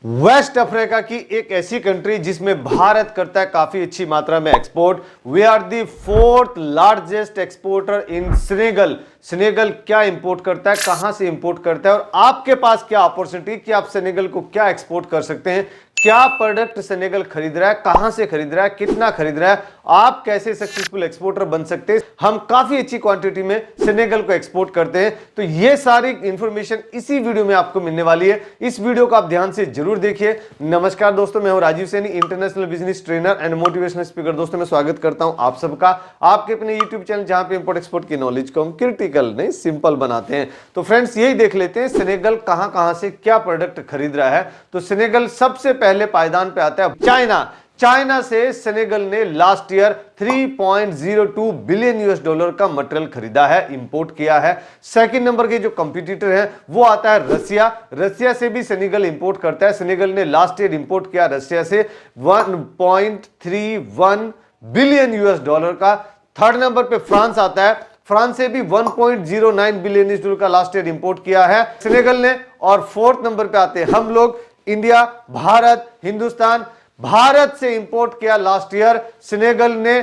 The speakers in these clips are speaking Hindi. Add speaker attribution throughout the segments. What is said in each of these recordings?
Speaker 1: वेस्ट अफ्रीका की एक ऐसी कंट्री जिसमें भारत करता है काफी अच्छी मात्रा में export. We are the fourth largest exporter in Senegal. Senegal क्या इंपोर्ट करता है, कहां से इंपोर्ट करता है और आपके पास क्या अपॉर्चुनिटी कि आप सेनेगल को क्या एक्सपोर्ट कर सकते हैं, क्या प्रोडक्ट सेनेगल खरीद रहा है, कहां से खरीद रहा है, कितना खरीद रहा है, आप कैसे सक्सेसफुल एक्सपोर्टर बन सकते हैं। हम काफी अच्छी क्वांटिटी में सेनेगल को एक्सपोर्ट करते हैं, तो ये सारी इंफॉर्मेशन इसी वीडियो में आपको मिलने वाली है। इस वीडियो को आप ध्यान से जरूर देखिए। नमस्कार दोस्तों, मैं हूं Rajiv Saini, international business trainer and motivational speaker. दोस्तों मैं स्वागत करता हूं आप सबका आपके अपने यूट्यूब चैनल, जहां पे इंपोर्ट एक्सपोर्ट की नॉलेज को हम क्रिटिकल नहीं सिंपल बनाते हैं। तो फ्रेंड्स यही देख लेते हैं सेनेगल कहां से क्या प्रोडक्ट खरीद रहा है। तो सेनेगल सबसे पहले पायदान पे आता है चाइना। चाइना से सेनेगल ने last year 3.02 billion US dollar का मटेरियल खरीदा है, इंपोर्ट किया है। सेकंड नंबर के जो कंपटीटर है वो आता है रसिया। रसिया से भी सेनेगल इंपोर्ट करता है। सेनेगल ने लास्ट ईयर इंपोर्ट किया रसिया से 1.31 बिलियन यूएस डॉलर का। थर्ड नंबर पे फ्रांस आता है। फ्रांस से भी 1.09 बिलियन यूएस डॉलर का लास्ट ईयर इंपोर्ट किया है सेनेगल ने। और फोर्थ नंबर पे आते हैं हम लोग, इंडिया, भारत, हिंदुस्तान। भारत से इंपोर्ट किया लास्ट ईयर सेनेगल ने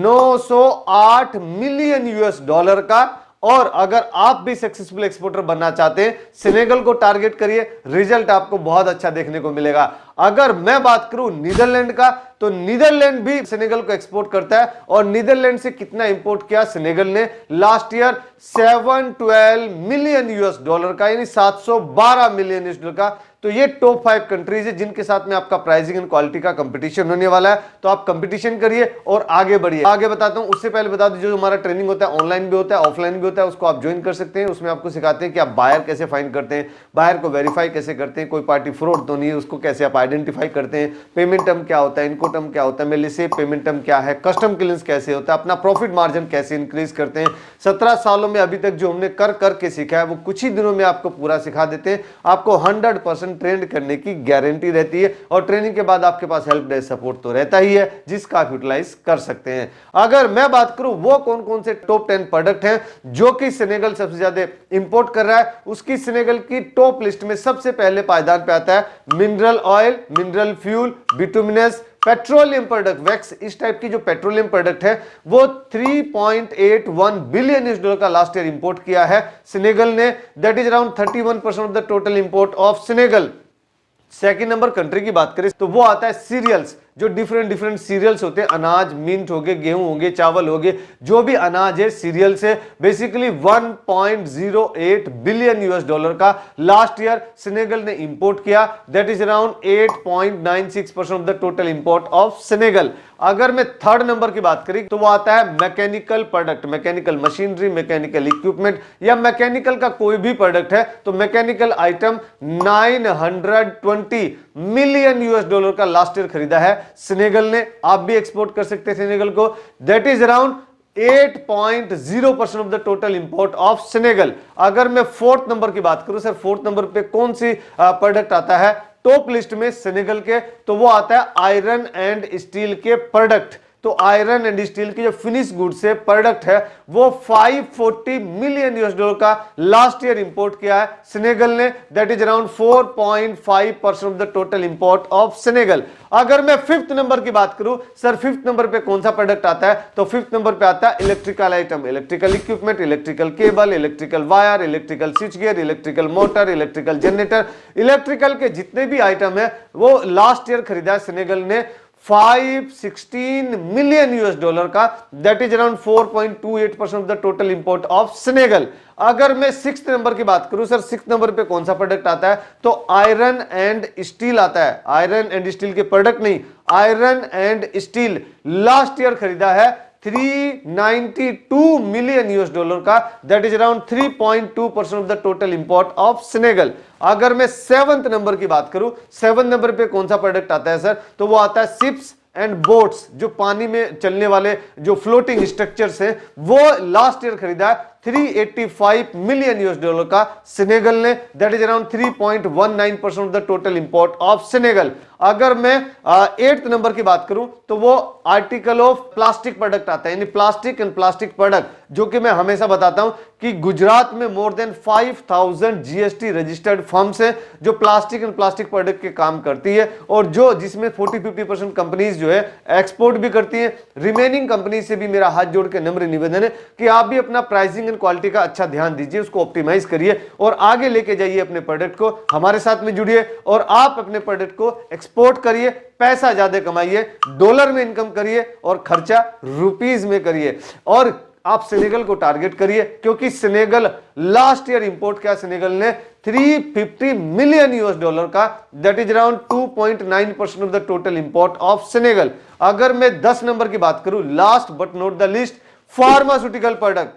Speaker 1: 908 मिलियन यूएस डॉलर का। और अगर आप भी सक्सेसफुल एक्सपोर्टर बनना चाहते हैं, सेनेगल को टारगेट करिए, रिजल्ट आपको बहुत अच्छा देखने को मिलेगा। अगर मैं बात करूं नीदरलैंड का, तो नीदरलैंड भी सेनेगल को एक्सपोर्ट करता है। और नीदरलैंड से कितना इंपोर्ट किया सेनेगल ने last year? 712 million US dollar का, यानी 712 मिलियन यूएस डॉलर का। तो ये टॉप 5 कंट्रीज है जिनके साथ में आपका प्राइसिंग एंड क्वालिटी का कंपटीशन होने वाला है। तो आप कंपटीशन करिए और आगे बढ़िए। आगे बताता हूं, उससे पहले बता दूं, जो हमारा ट्रेनिंग होता है ऑनलाइन भी होता है ऑफलाइन भी होता है, उसको आप ज्वाइन कर सकते हैं। उसमें आपको सिखाते हैं कि आप बायर कैसे फाइंड करते हैं, बायर को वेरीफाई कैसे करते हैं, कोई पार्टी फ्रॉड तो नहीं है, उसको कैसे आप आइडेंटिफाई करते हैं, पेमेंट टर्म क्या होता है, इनको टर्म क्या होता है, मेलिसे पेमेंट टर्म क्या है, कस्टम क्लियरेंस कैसे होता है, अपना प्रॉफिट मार्जिन कैसे इंक्रीज करते हैं। 17 सालों में अभी तक जो हमने कर करके सीखा है वो कुछ ही दिनों में आपको पूरा सिखा देते हैं। आपको 100% ट्रेंड करने की गारंटी रहती है। और ट्रेनिंग के बाद आपके पास हेल्प डेस्क सपोर्ट तो रहता ही है, जिसका आप यूटिलाइज कर सकते हैं। अगर मैं बात करूं वो कौन कौन से टॉप 10 प्रोडक्ट हैं जो कि सेनेगल सबसे ज्यादा इंपोर्ट कर रहा है, उसकी सेनेगल की टॉप लिस्ट में सबसे पहले पायदान पे आता है mineral oil, mineral fuel, bituminous, petroleum product, wax, इस टाइप की जो पेट्रोलियम प्रोडक्ट है वो 3.81 बिलियन यूएस डॉलर का लास्ट ईयर इंपोर्ट किया है सेनेगल ने। That is around 31% of the total import of Senegal. Second number country की बात करें तो वो आता है सीरियल्स। जो डिफरेंट सीरियल्स होते हैं, अनाज, मिंट हो गए, गेहूं हो गए, चावल हो गए, जो भी अनाज है सीरियल से, बेसिकली 1.08 बिलियन यूएस डॉलर का लास्ट ईयर सेनेगल ने इंपोर्ट किया। That is around 8.96% of the total import of Senegal. अगर मैं थर्ड नंबर की बात करी तो वो आता है mechanical product, mechanical machinery, mechanical equipment या मैकेनिकल का कोई भी प्रोडक्ट है तो mechanical item 920 million US dollar का लास्ट ईयर खरीदा है सेनेगल ने। आप भी एक्सपोर्ट कर सकते हैं सेनेगल को। That is around 8.0% of the total import of Senegal. अगर मैं फोर्थ नंबर की बात करूं, सर फोर्थ नंबर पे कौन सी प्रोडक्ट आता है टॉप लिस्ट में सेनेगल के, तो वो आता है आयरन एंड स्टील के प्रोडक्ट। तो आयरन एंड स्टील की जो फिनिश गुड्स से प्रोडक्ट है वो 540 मिलियन यूएस डॉलर का लास्ट ईयर इंपोर्ट किया है सेनेगल ने। That is around 4.5% of the total import of Senegal. अगर मैं फिफ्थ नंबर की बात करूं, सर फिफ्थ नंबर पे कौन सा प्रोडक्ट आता है, तो फिफ्थ नंबर पे आता है electrical item, electrical equipment, electrical cable, electrical wire, electrical switch gear, electrical motor, electrical generator. Electrical के जितने भी आइटम है वो लास्ट ईयर खरीदा है सेनेगल ने 516 मिलियन यूएस डॉलर का। That is around 4.28% of the total import of Senegal. अगर मैं सिक्स्थ नंबर की बात करूं, सर सिक्स्थ नंबर पे कौन सा प्रोडक्ट आता है, तो आयरन एंड स्टील आता है। आयरन एंड स्टील के प्रोडक्ट नहीं, iron and steel last year खरीदा है 392 मिलियन यूएस डॉलर का। That is around 3.2% of the total import of Senegal. अगर मैं सेवंथ नंबर की बात करूं, सेवंथ नंबर पे कौन सा प्रोडक्ट आता है सर, तो वो आता है शिप्स एंड बोट्स, जो पानी में चलने वाले जो फ्लोटिंग स्ट्रक्चर्स हैं, वो लास्ट ईयर खरीदा है 385 मिलियन यूएस डॉलर का सेनेगल ने, that is around 3.19% of the total import of Senegal. अगर मैं 8th नंबर की बात करूं तो वो आर्टिकल ऑफ प्लास्टिक प्रोडक्ट आता है, यानी प्लास्टिक एंड प्लास्टिक प्रोडक्ट, जो कि मैं हमेशा बताता हूं कि गुजरात में मोर देन 5000 जीएसटी रजिस्टर्ड फर्म्स है जो प्लास्टिक एंड प्लास्टिक प्रोडक्ट के काम करती है, और जो जिसमें 40-50% कंपनीज जो है एक्सपोर्ट भी करती है। रिमेनिंग कंपनी से भी मेरा हाथ जोड़ के नम्र निवेदन है कि आप भी अपना प्राइसिंग एंड क्वालिटी का अच्छा ध्यान दीजिए, उसको ऑप्टिमाइज करिए और आगे लेके जाइए अपने प्रोडक्ट को। हमारे साथ में जुड़िए और आप अपने प्रोडक्ट को एक्सपोर्ट करिए, पैसा ज्यादा कमाइए, डॉलर में इनकम करिए और खर्चा रुपीज में करिए। और आप सेनेगल को टारगेट करिए, क्योंकि सेनेगल लास्ट ईयर इंपोर्ट किया सेनेगल ने 350 मिलियन यूएस डॉलर का, that is around 2.9% of the total import of Senegal. अगर मैं 10 नंबर की बात करूं, last but not the list, pharmaceutical product.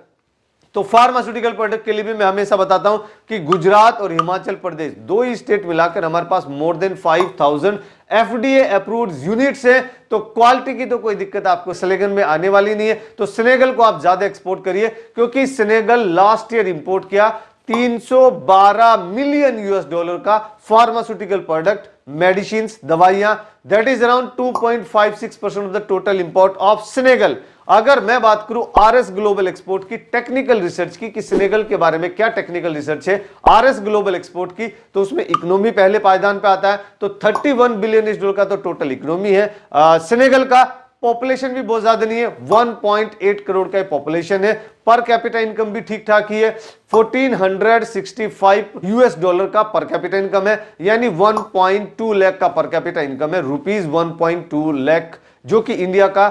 Speaker 1: तो फार्मास्यूटिकल प्रोडक्ट के लिए भी मैं हमेशा बताता हूं कि गुजरात और हिमाचल प्रदेश, दो ही स्टेट मिलाकर हमारे पास more than 5000 FDA approved units है। तो क्वालिटी की तो कोई दिक्कत आपको सेनेगल में आने वाली नहीं है। तो सेनेगल को आप ज्यादा एक्सपोर्ट करिए, क्योंकि सेनेगल लास्ट ईयर इंपोर्ट किया 312 मिलियन यूएस डॉलर का फार्मास्यूटिकल प्रोडक्ट, मेडिसिन, दवाइयां, that is around 2.56% of the total import of Senegal. अगर मैं बात करूं आरएस ग्लोबल एक्सपोर्ट की टेक्निकल रिसर्च की कि सेनेगल के बारे में क्या टेक्निकल रिसर्च है आरएस ग्लोबल एक्सपोर्ट की, तो उसमें इकोनॉमी पहले पायदान पे आता है। तो 31 बिलियन डॉलर का तो टोटल इकोनॉमी है सेनेगल का। पॉपुलेशन भी बहुत ज्यादा नहीं है, 1.8 करोड़ का पॉपुलेशन है। पर कैपिटा इनकम भी ठीक ठाक ही है, 1465 यूएस डॉलर का पर कैपिटा इनकम है, यानी 1.2 लाख का पर कैपिटा इनकम है, रुपीज 1.2 लाख, जो कि इंडिया का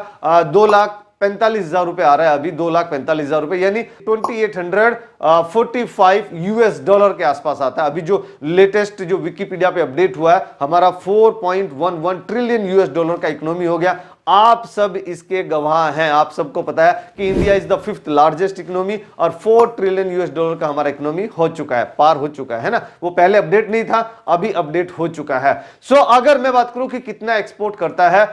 Speaker 1: 2,45,000 रुपए आ रहा है अभी, 2,45,000 रुपए, यानी 2845 यूएस डॉलर के आसपास आता है। अभी जो लेटेस्ट जो विकिपीडिया पे अपडेट हुआ है, हमारा 4.11 ट्रिलियन यूएस डॉलर का इकोनॉमी हो गया। आप सब इसके गवाह हैं, आप सबको पता है कि India is the 5th largest economy और 4 ट्रिलियन यूएस डॉलर का हमारा इकोनॉमी हो चुका है, पार हो चुका है ना। वो पहले अपडेट नहीं था, अभी अपडेट हो चुका है। सो अगर मैं बात करूं कि कितना एक्सपोर्ट करता है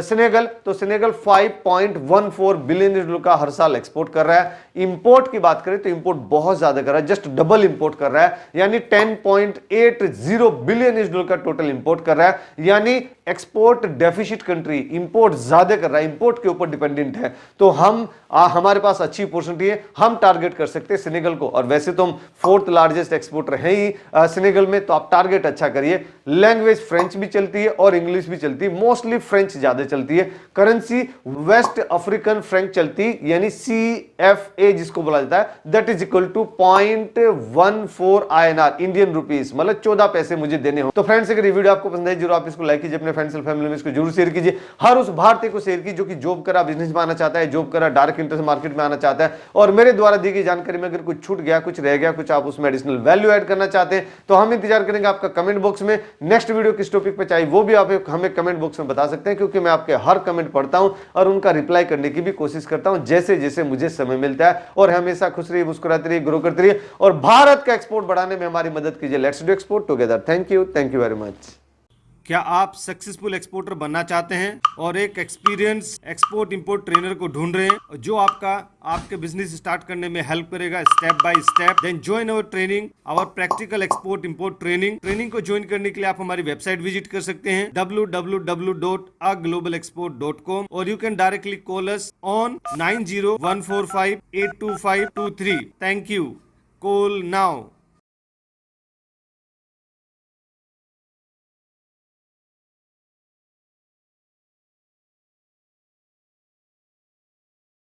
Speaker 1: सेनेगल, तो सेनेगल 5.14 बिलियन डॉलर का हर साल एक्सपोर्ट कर रहा है। इंपोर्ट की बात करें तो इंपोर्ट बहुत ज्यादा कर रहा है, जस्ट डबल इंपोर्ट कर रहा है, यानी 10.80 बिलियन डॉलर का टोटल इंपोर्ट कर रहा है, यानी एक्सपोर्ट डेफिसिट कंट्री, इंपोर्ट ज्यादा कर रहा है, इंपोर्ट के ऊपर डिपेंडेंट है। तो हम हमारे पास अच्छी अपॉर्चुनिटी है, हम टारगेट कर सकते हैं सेनेगल को। और वैसे तो हम 4th लार्जेस्ट एक्सपोर्टर हैं ही सेनेगल में, तो आप टारगेट अच्छा करिए। लैंग्वेज फ्रेंच भी चलती है और इंग्लिश भी चलती है, मोस्टली फ्रेंच ज्यादा चलती है। करेंसी वेस्ट अफ्रीकन फ्रैंक चलती, यानी CFA जिसको बोला जाता है, that is equal to 0.14 INR, Indian rupees, मतलब 14 पैसे मुझे देने हो। तो फ्रेंड्स, अगर ये वीडियो आपको पसंद है जरूर आप इसको लाइक कीजिए, अपने फ्रेंड्स और फैमिली में इसको जरूर शेयर कीजिए। हर उस भारतीय को शेयर कीजिए जो कि जॉब करा बिजनेस में आना चाहता है, जॉब करा डायरेक्ट इंटरेस्ट मार्केट में आना चाहता है। और मेरे द्वारा दी गई जानकारी में अगर कुछ छूट गया, कुछ रह गया, कुछ आप उसमें एडिशनल वैल्यू ऐड करना चाहते हैं, तो हम इंतजार करेंगे आपका कमेंट बॉक्स में। नेक्स्ट वीडियो किस टॉपिक पे चाहिए वो भी आप हमें कमेंट बॉक्स में बता सकते हैं, क्योंकि मैं आपके हर कमेंट पढ़ता हूं और उनका रिप्लाई करने की भी कोशिश करता हूं जैसे जैसे मुझे समय मिलता है। और हमेशा खुश रहिए, मुस्कुराते रहिए, ग्रो करते रहिए और भारत का एक्सपोर्ट बढ़ाने में हमारी मदद कीजिए। Let's do export together. Thank you very much.
Speaker 2: क्या आप सक्सेसफुल एक्सपोर्टर बनना चाहते हैं और एक एक्सपीरियंस एक्सपोर्ट इंपोर्ट ट्रेनर को ढूंढ रहे हैं जो आपके बिजनेस स्टार्ट करने में हेल्प करेगा step by step? Then join our training, our practical export import training को ज्वाइन करने के लिए आप हमारी वेबसाइट विजिट कर सकते हैं www.aglobalexport.com और you can directly call us on 9014582523। Thank you. Call now.